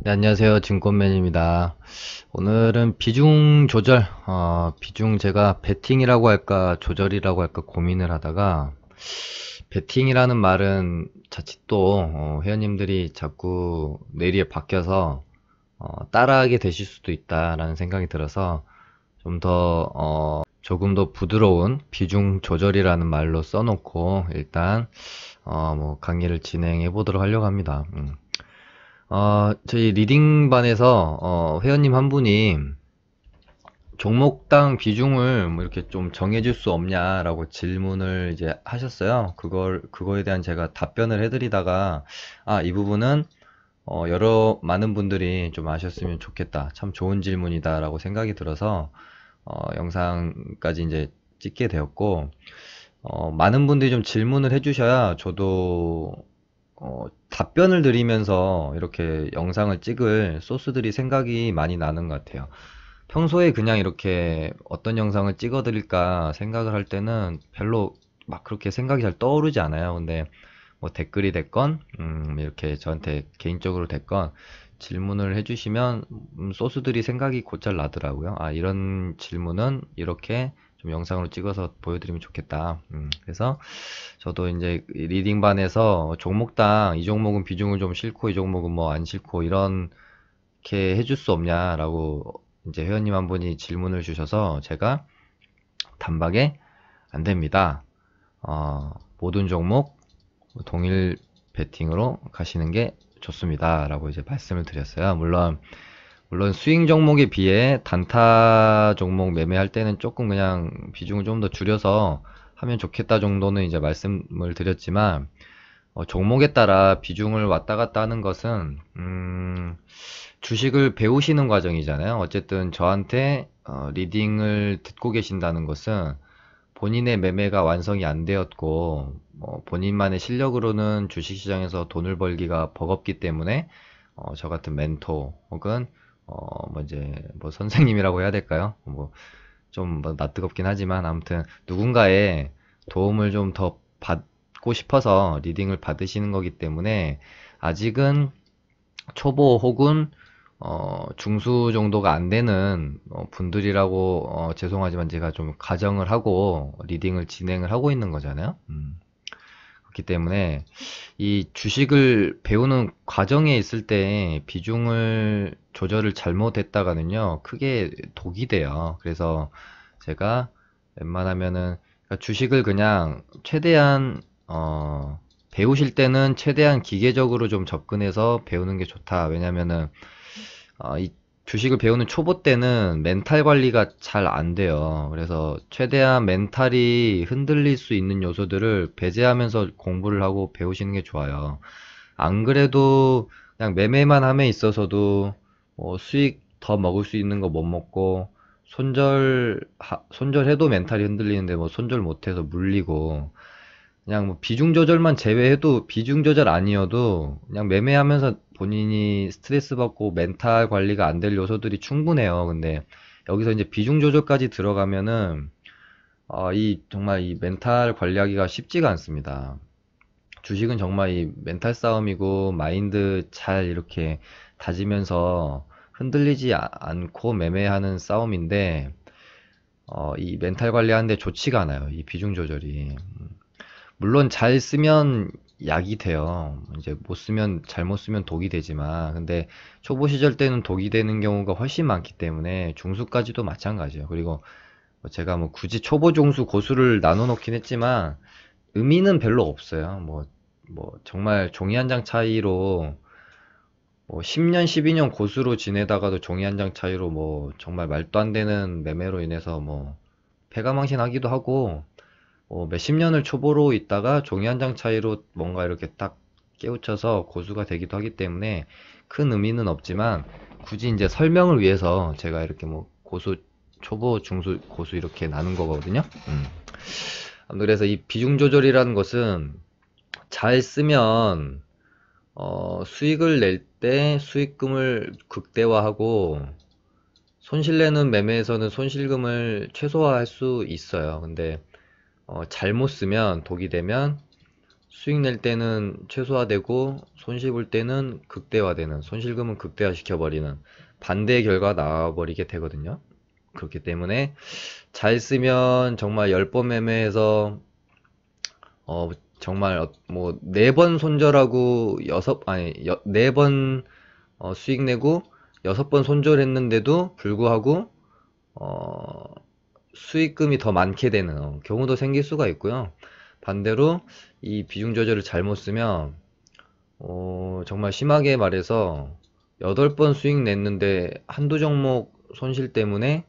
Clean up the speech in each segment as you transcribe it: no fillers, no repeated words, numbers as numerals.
네, 안녕하세요. 증권맨입니다. 오늘은 비중 조절, 비중 제가 베팅이라고 할까, 조절이라고 할까 고민을 하다가, 베팅이라는 말은 자칫 또, 회원님들이 자꾸 뇌리에 박혀서, 따라하게 되실 수도 있다라는 생각이 들어서, 좀 더, 조금 더 부드러운 비중 조절이라는 말로 써놓고, 일단, 강의를 진행해 보도록 하려고 합니다. 저희 리딩반에서 회원님 한 분이 종목당 비중을 뭐 이렇게 좀 정해줄 수 없냐라고 질문을 이제 하셨어요. 그거에 대한 제가 답변을 해드리다가, 이 부분은 많은 분들이 좀 아셨으면 좋겠다. 참 좋은 질문이다라고 생각이 들어서 영상까지 이제 찍게 되었고, 많은 분들이 좀 질문을 해주셔야 저도 답변을 드리면서 이렇게 영상을 찍을 소스들이 생각이 많이 나는 것 같아요. 평소에 그냥 이렇게 어떤 영상을 찍어 드릴까 생각을 할 때는 별로 막 그렇게 생각이 잘 떠오르지 않아요. 근데 뭐 댓글이 됐건, 이렇게 저한테 개인적으로 됐건, 질문을 해주시면, 소스들이 생각이 곧잘 나더라고요. 이런 질문은 이렇게 좀 영상으로 찍어서 보여드리면 좋겠다. 그래서 저도 이제 리딩반에서 종목당 이 종목은 비중을 좀 싫고 이 종목은 뭐 안 싫고 이렇게 해줄 수 없냐라고 이제 회원님 한 분이 질문을 주셔서 제가 단박에 안 됩니다. 모든 종목 동일 베팅으로 가시는 게 좋습니다. 라고 이제 말씀을 드렸어요. 물론 수익 종목에 비해 단타 종목 매매할 때는 조금 그냥 비중을 좀 더 줄여서 하면 좋겠다 정도는 이제 말씀을 드렸지만, 종목에 따라 비중을 왔다 갔다 하는 것은, 주식을 배우시는 과정이잖아요. 어쨌든 저한테 리딩을 듣고 계신다는 것은 본인의 매매가 완성이 안 되었고, 본인만의 실력으로는 주식시장에서 돈을 벌기가 버겁기 때문에, 저 같은 멘토, 혹은, 이제, 선생님이라고 해야 될까요? 좀, 낯뜨겁긴 하지만, 아무튼, 누군가의 도움을 좀 더 받고 싶어서 리딩을 받으시는 거기 때문에, 아직은 초보 혹은 중수 정도가 안 되는 분들이라고 죄송하지만 제가 좀 가정을 하고 리딩을 진행을 하고 있는 거잖아요. 그렇기 때문에 이 주식을 배우는 과정에 있을 때 비중을 조절을 잘못했다가는요, 크게 독이 돼요. 그래서 제가 웬만하면은 그러니까 주식을 그냥 최대한 배우실 때는 최대한 기계적으로 좀 접근해서 배우는 게 좋다. 왜냐면은 이 주식을 배우는 초보 때는 멘탈 관리가 잘 안 돼요. 그래서 최대한 멘탈이 흔들릴 수 있는 요소들을 배제하면서 공부를 하고 배우시는 게 좋아요. 안 그래도 그냥 매매만 함에 있어서도 수익 더 먹을 수 있는 거 못 먹고 손절해도 멘탈이 흔들리는데 뭐 손절 못해서 물리고 그냥 뭐 비중 조절만 제외해도 비중 조절 아니어도 그냥 매매하면서 본인이 스트레스 받고 멘탈 관리가 안 될 요소들이 충분해요. 근데 여기서 이제 비중 조절까지 들어가면은 정말 이 멘탈 관리하기가 쉽지가 않습니다. 주식은 정말 이 멘탈 싸움이고 마인드 잘 이렇게 다지면서 흔들리지 않고 매매하는 싸움인데 이 멘탈 관리하는데 좋지가 않아요. 이 비중 조절이. 물론 잘 쓰면 약이 돼요. 이제 못 쓰면, 잘못 쓰면 독이 되지만, 근데 초보 시절 때는 독이 되는 경우가 훨씬 많기 때문에 중수까지도 마찬가지예요. 그리고 뭐 제가 뭐 굳이 초보, 중수, 고수를 나눠 놓긴 했지만 의미는 별로 없어요. 정말 종이 한 장 차이로 뭐 10년, 12년 고수로 지내다가도 종이 한 장 차이로 뭐 정말 말도 안 되는 매매로 인해서 뭐 패가망신하기도 하고 몇십 년을 초보로 있다가 종이 한 장 차이로 뭔가 이렇게 딱 깨우쳐서 고수가 되기도 하기 때문에 큰 의미는 없지만 굳이 이제 설명을 위해서 제가 이렇게 뭐 고수, 초보, 중수, 고수 이렇게 나눈 거거든요. 그래서 이 비중 조절이라는 것은 잘 쓰면 수익을 낼 때 수익금을 극대화하고 손실내는 매매에서는 손실금을 최소화할 수 있어요. 근데 잘못 쓰면 독이 되면 수익 낼 때는 최소화되고 손실 볼 때는 극대화되는, 손실금은 극대화시켜버리는 반대의 결과가 나와버리게 되거든요. 그렇기 때문에 잘 쓰면 정말 10번 매매해서 어 정말 뭐 4번 손절하고 네 번 수익 내고 6번 손절했는데도 불구하고 어 수익금이 더 많게 되는 경우도 생길 수가 있고요. 반대로 이 비중 조절을 잘못 쓰면 정말 심하게 말해서 8번 수익 냈는데 한두 종목 손실 때문에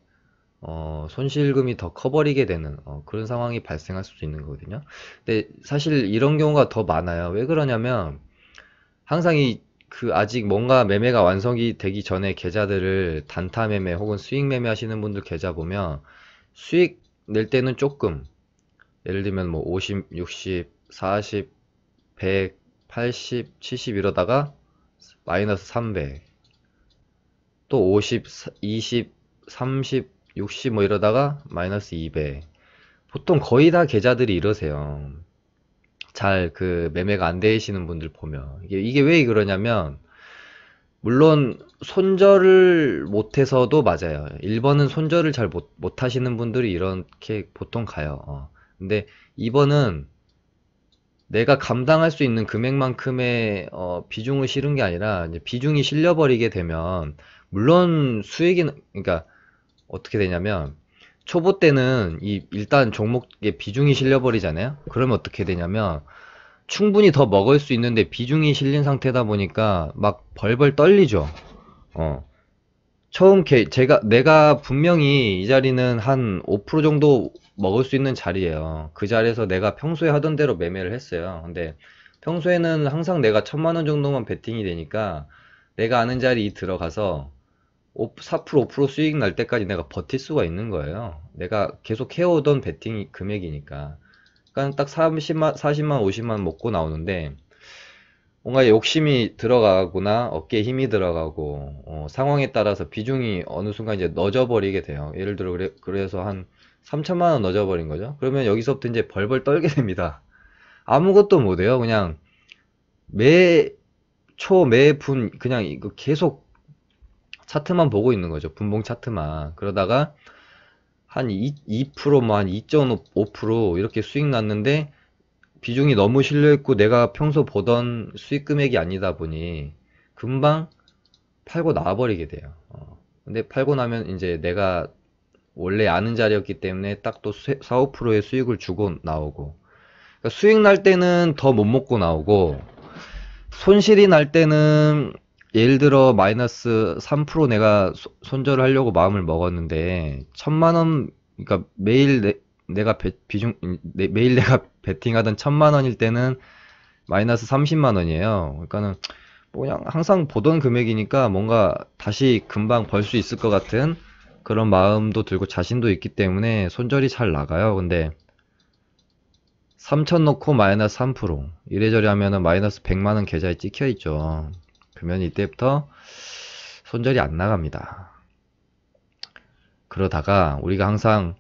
손실금이 더 커버리게 되는 그런 상황이 발생할 수도 있는 거거든요. 근데 사실 이런 경우가 더 많아요. 왜 그러냐면 항상 아직 뭔가 매매가 완성이 되기 전에 계좌들을 단타 매매 혹은 수익 매매 하시는 분들 계좌 보면 수익 낼 때는 조금, 예를 들면 뭐 50, 60, 40, 100, 80, 70 이러다가 마이너스 300, 또 50, 20, 30, 60 뭐 이러다가 마이너스 200. 보통 거의 다 계좌들이 이러세요. 잘 그 매매가 안 되시는 분들 보면. 이게 왜 그러냐면, 물론 손절을 못해서도 맞아요. 1번은 손절을 잘 못 하시는 분들이 이렇게 보통 가요. 근데 2번은 내가 감당할 수 있는 금액만큼의 비중을 실은 게 아니라 이제 비중이 실려버리게 되면, 물론 그러니까 어떻게 되냐면 초보 때는 일단 종목에 비중이 실려버리잖아요. 그러면 어떻게 되냐면 충분히 더 먹을 수 있는데 비중이 실린 상태다 보니까 막 벌벌 떨리죠. 어. 내가 분명히 이 자리는 한 5% 정도 먹을 수 있는 자리예요. 그 자리에서 내가 평소에 하던 대로 매매를 했어요. 근데 평소에는 항상 내가 1,000만 원 정도만 베팅이 되니까 내가 아는 자리 들어가서 4% 5% 수익 날 때까지 내가 버틸 수가 있는 거예요. 내가 계속 해오던 베팅 금액이니까. 그러니까 딱 30만, 40만, 50만 먹고 나오는데 뭔가 욕심이 들어가거나 어깨에 힘이 들어가고 상황에 따라서 비중이 어느 순간 이제 넣어져 버리게 돼요. 예를 들어 그래서 한 3천만 원 넣어져 버린 거죠. 그러면 여기서부터 이제 벌벌 떨게 됩니다. 아무것도 못 해요. 그냥 매 매 분 그냥 이거 계속 차트만 보고 있는 거죠. 분봉 차트만. 그러다가 한 2%, 뭐 한 2.5% 이렇게 수익 났는데 비중이 너무 실려있고 내가 평소 보던 수익 금액이 아니다 보니 금방 팔고 나와버리게 돼요. 근데 팔고 나면 이제 내가 원래 아는 자리였기 때문에 딱 또 4, 5%의 수익을 주고 나오고, 그러니까 수익 날 때는 더 못 먹고 나오고 손실이 날 때는 예를 들어 마이너스 3% 내가 손절을 하려고 마음을 먹었는데 1,000만 원, 그러니까 매일 내가 베팅하던 1,000만 원일 때는 마이너스 30만 원이에요. 그러니까는 뭐 그냥 항상 보던 금액이니까 뭔가 다시 금방 벌 수 있을 것 같은 그런 마음도 들고 자신도 있기 때문에 손절이 잘 나가요. 근데 3천 넣고 마이너스 3% 이래저래 하면은 마이너스 100만 원 계좌에 찍혀 있죠. 그러면 이때부터 손절이 안 나갑니다. 그러다가 우리가 항상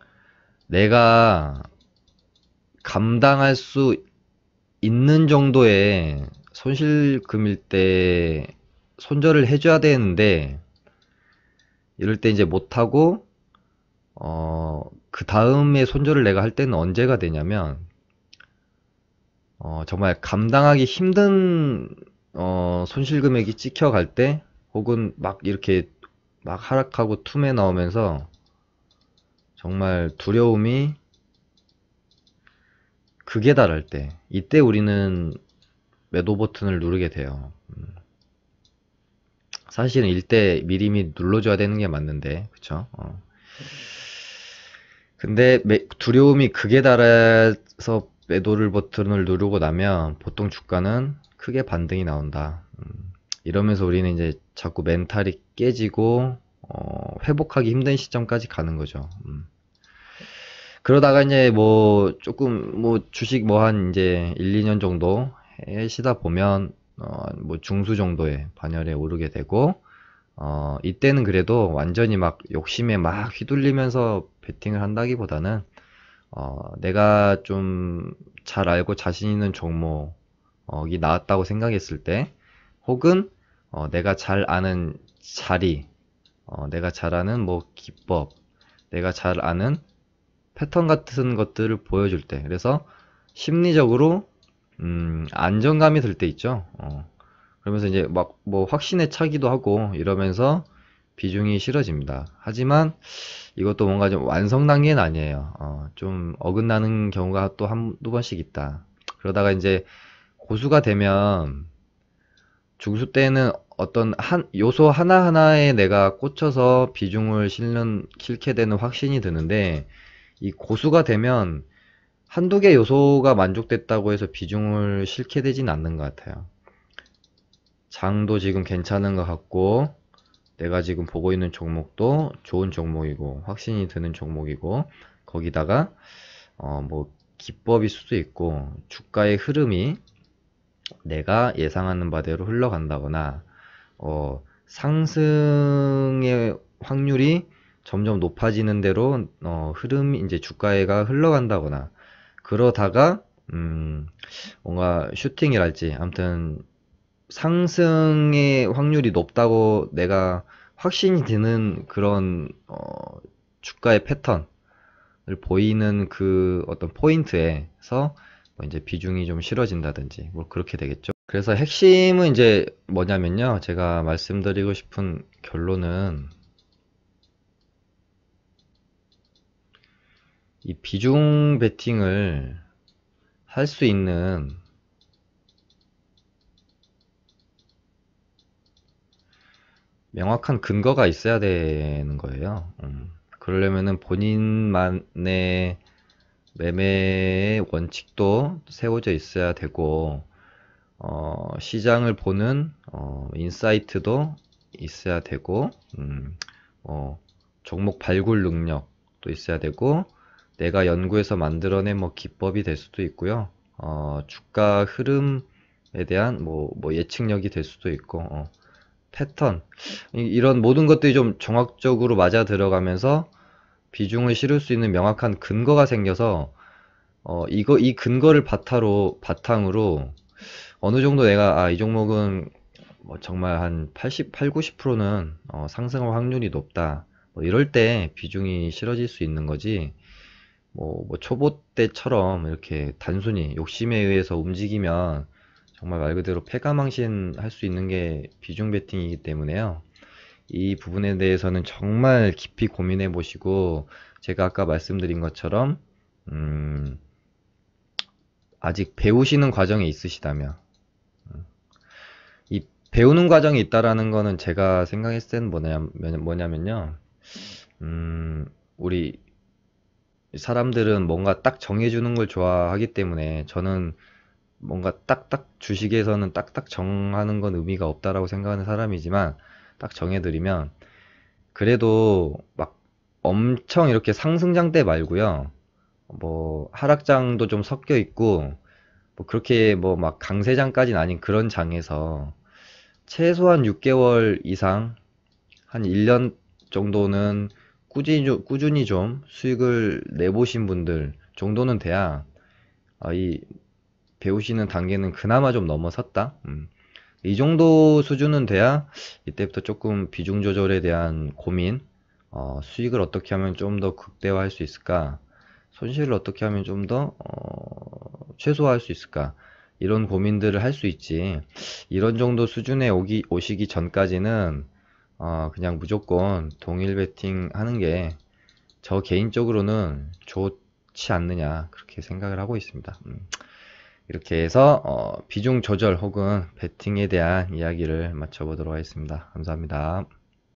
내가 감당할 수 있는 정도의 손실금일 때 손절을 해줘야 되는데, 이럴 때 이제 못하고 그 다음에 손절을 내가 할 때는 언제가 되냐면 정말 감당하기 힘든 손실 금액이 찍혀갈 때, 혹은 막 이렇게 막 하락하고 툼에 나오면서 정말 두려움이 극에 달할 때, 이때 우리는 매도 버튼을 누르게 돼요. 사실은 이때 미리미리 눌러줘야 되는 게 맞는데, 그쵸? 근데 두려움이 극에 달해서 매도를 버튼을 누르고 나면 보통 주가는 크게 반등이 나온다. 이러면서 우리는 이제 자꾸 멘탈이 깨지고 회복하기 힘든 시점까지 가는 거죠. 그러다가 이제 뭐 조금 뭐 주식 뭐 한 이제 1, 2년 정도 하시다 보면 뭐 중수 정도의 반열에 오르게 되고, 이때는 그래도 완전히 막 욕심에 막 휘둘리면서 베팅을 한다기보다는 내가 좀 잘 알고 자신 있는 종목, 이 나왔다고 생각했을 때, 혹은 내가 잘 아는 자리, 내가 잘 아는 뭐 기법, 내가 잘 아는 패턴 같은 것들을 보여줄 때, 그래서 심리적으로 안정감이 들 때 있죠. 그러면서 이제 막 뭐 확신에 차기도 하고 이러면서 비중이 싫어집니다. 하지만 이것도 뭔가 좀 완성 단계는 아니에요. 좀 어긋나는 경우가 또 한두 번씩 있다. 그러다가 이제 고수가 되면 중수 때는 어떤 한 요소 하나하나에 내가 꽂혀서 비중을 싫게 되는 확신이 드는데, 이 고수가 되면 한두 개 요소가 만족됐다고 해서 비중을 싫게 되진 않는 것 같아요. 장도 지금 괜찮은 것 같고, 내가 지금 보고 있는 종목도 좋은 종목이고, 확신이 드는 종목이고, 거기다가, 뭐, 기법일 수도 있고, 주가의 흐름이 내가 예상하는 바대로 흘러간다거나, 상승의 확률이 점점 높아지는 대로, 흐름이, 이제 주가가 흘러간다거나, 그러다가, 뭔가 슈팅이랄지, 아무튼, 상승의 확률이 높다고 내가 확신이 드는 그런 주가의 패턴을 보이는 그 어떤 포인트에서 뭐 이제 비중이 좀 실어진다든지 뭐 그렇게 되겠죠. 그래서 핵심은 이제 뭐냐면요, 제가 말씀드리고 싶은 결론은 이 비중 베팅을 할 수 있는 명확한 근거가 있어야 되는 거예요. 그러려면은 본인만의 매매의 원칙도 세워져 있어야 되고, 시장을 보는, 인사이트도 있어야 되고, 종목 발굴 능력도 있어야 되고, 내가 연구해서 만들어낸 뭐 기법이 될 수도 있고요. 주가 흐름에 대한 뭐 예측력이 될 수도 있고, 패턴. 이런 모든 것들이 좀 종합적으로 맞아 들어가면서 비중을 실을 수 있는 명확한 근거가 생겨서, 이 근거를 바탕으로 어느 정도 내가, 이 종목은 뭐 정말 한 90%는 상승할 확률이 높다. 뭐 이럴 때 비중이 실어질 수 있는 거지, 뭐 초보 때처럼 이렇게 단순히 욕심에 의해서 움직이면 정말 말 그대로 패가망신 할 수 있는 게 비중 베팅이기 때문에요. 이 부분에 대해서는 정말 깊이 고민해 보시고, 제가 아까 말씀드린 것처럼, 음, 아직 배우시는 과정에 있으시다면, 이 배우는 과정이 있다라는 거는 제가 생각했을 때는 뭐냐면요, 우리 사람들은 뭔가 딱 정해주는 걸 좋아하기 때문에, 저는 뭔가 딱딱 주식에서는 딱딱 정하는 건 의미가 없다라고 생각하는 사람이지만, 딱 정해드리면 그래도 막 엄청 이렇게 상승장대 말고요, 뭐 하락장도 좀 섞여 있고, 뭐 그렇게 뭐 막 강세장까지는 아닌 그런 장에서 최소한 6개월 이상, 한 1년 정도는 꾸준히 좀 수익을 내보신 분들 정도는 돼야, 이 배우시는 단계는 그나마 좀 넘어섰다. 이 정도 수준은 돼야 이때부터 조금 비중 조절에 대한 고민, 수익을 어떻게 하면 좀 더 극대화할 수 있을까, 손실을 어떻게 하면 좀 더 최소화할 수 있을까, 이런 고민들을 할 수 있지. 이런 정도 수준에 오시기 전까지는 그냥 무조건 동일 베팅 하는 게 저 개인적으로는 좋지 않느냐, 그렇게 생각을 하고 있습니다. 이렇게 해서 비중 조절 혹은 베팅에 대한 이야기를 마쳐보도록 하겠습니다. 감사합니다.